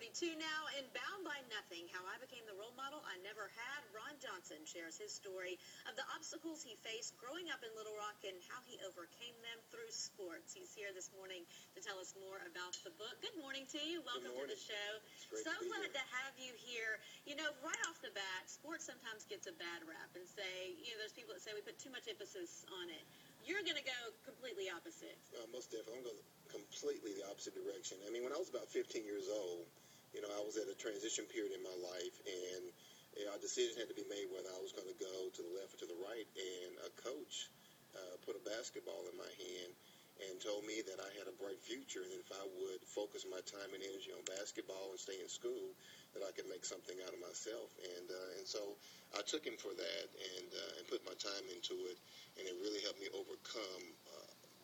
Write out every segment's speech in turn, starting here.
7:42 now, and Bound by Nothing, How I Became the Role Model I Never Had. Rhon Johnson shares his story of the obstacles he faced growing up in Little Rock and how he overcame them through sports. He's here this morning to tell us more about the book. Good morning to you. Welcome to the show. So glad to have you here. You know, right off the bat, sports sometimes gets a bad rap and say, you know, there's people that say we put too much emphasis on it. You're going to go completely opposite. Most definitely. I'm going to go completely the opposite direction. I mean, when I was about 15 years old, you know, I was at a transition period in my life, and a decision had to be made whether I was going to go to the left or to the right. And a coach put a basketball in my hand and told me that I had a bright future, and if I would focus my time and energy on basketball and stay in school, that I could make something out of myself. And so I took him for that and put my time into it, and it really helped me overcome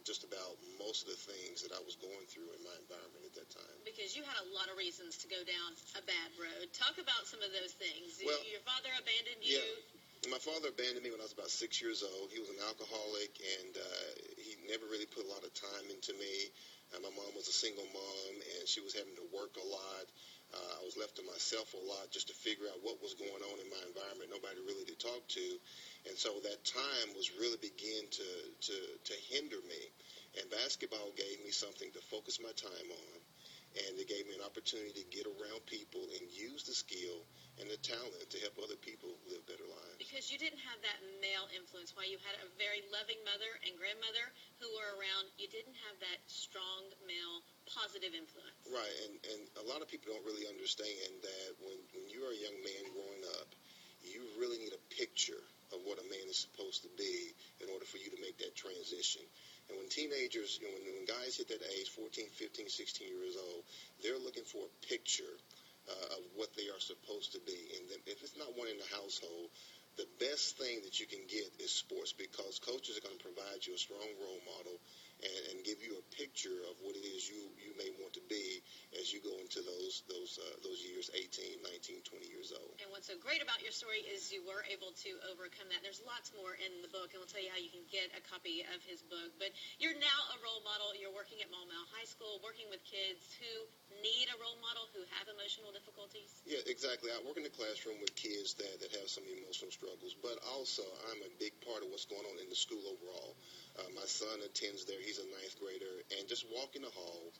just about most of the things that I was going through in my environment at that time. Because you had a lot of reasons to go down a bad road. Talk about some of those things. Well, your father abandoned you. Yeah. My father abandoned me when I was about 6 years old. He was an alcoholic, and he never really put a lot of time into me. My mom was a single mom, and she was having to work a lot. I was left to myself a lot just to figure out what was going on in my environment. Nobody really to talk to. And so that time was really begin to hinder me. And basketball gave me something to focus my time on. And it gave me an opportunity to get around people and use the skill and the talent to help other people live better lives. Because you didn't have that male influence. While you had a very loving mother and grandmother who were around, you didn't have that strong male positive influence. Right, and a lot of people don't really understand that when you're a young man growing up, you really need a picture of what a man is supposed to be in order for you to make that transition. And when teenagers, you know, when guys hit that age, 14, 15, 16 years old, they're looking for a picture of what they are supposed to be. And then if it's not one in the household, the best thing that you can get is sports, because coaches are going to provide you a strong role model and give you a picture of what it is you may want to be as you go into those years, 18, 19, 20 years old. And what's so great about your story is you were able to overcome that. There's lots more in the book, and we'll tell you how you can get a copy of his book. But you're now a role model. You're working at Maumelle High School, working with kids who need a role model, who have emotional difficulties. Yeah, exactly. I work in the classroom with kids that have some emotional struggles, but also I'm a big part of what's going on in the school overall. My son attends there. He's a ninth grader, and just walking the halls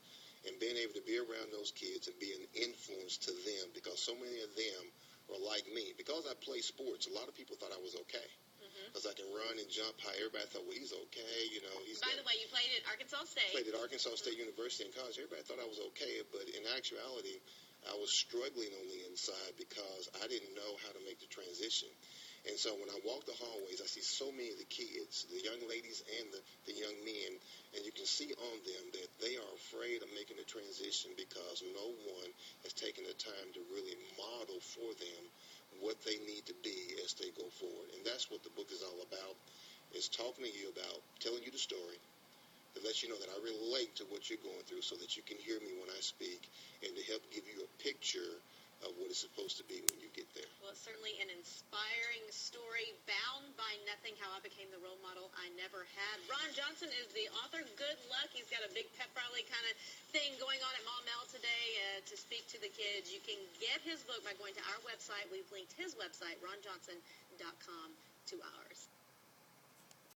and being able to be around those kids and be an influence to them, because so many of them are like me. Because I play sports, a lot of people thought I was okay. Because I can run and jump high. Everybody thought, well, he's okay. You know, By the way, you played at Arkansas State. Played at Arkansas State University in college. Everybody thought I was okay, but in actuality, I was struggling on the inside because I didn't know how to make the transition. And so when I walk the hallways, I see so many of the kids, the young ladies and the young men, and you can see on them that they are afraid of making the transition because no one has taken the time to really model for them what they need to be as they go forward. And that's what the book is all about, is talking to you about, telling you the story, to let you know that I relate to what you're going through so that you can hear me when I speak, and to help give you a picture of what it's supposed to be when you get there. Well, it's certainly an inspiring story. Bound by Nothing, How I Became the Role Model I Never Had. Rhon Johnson is the author. Good luck. He's got a big pep rally kind of thing going on at Maumelle today to speak to the kids. You can get his book by going to our website. We've linked his website, ronjohnson.com, to ours.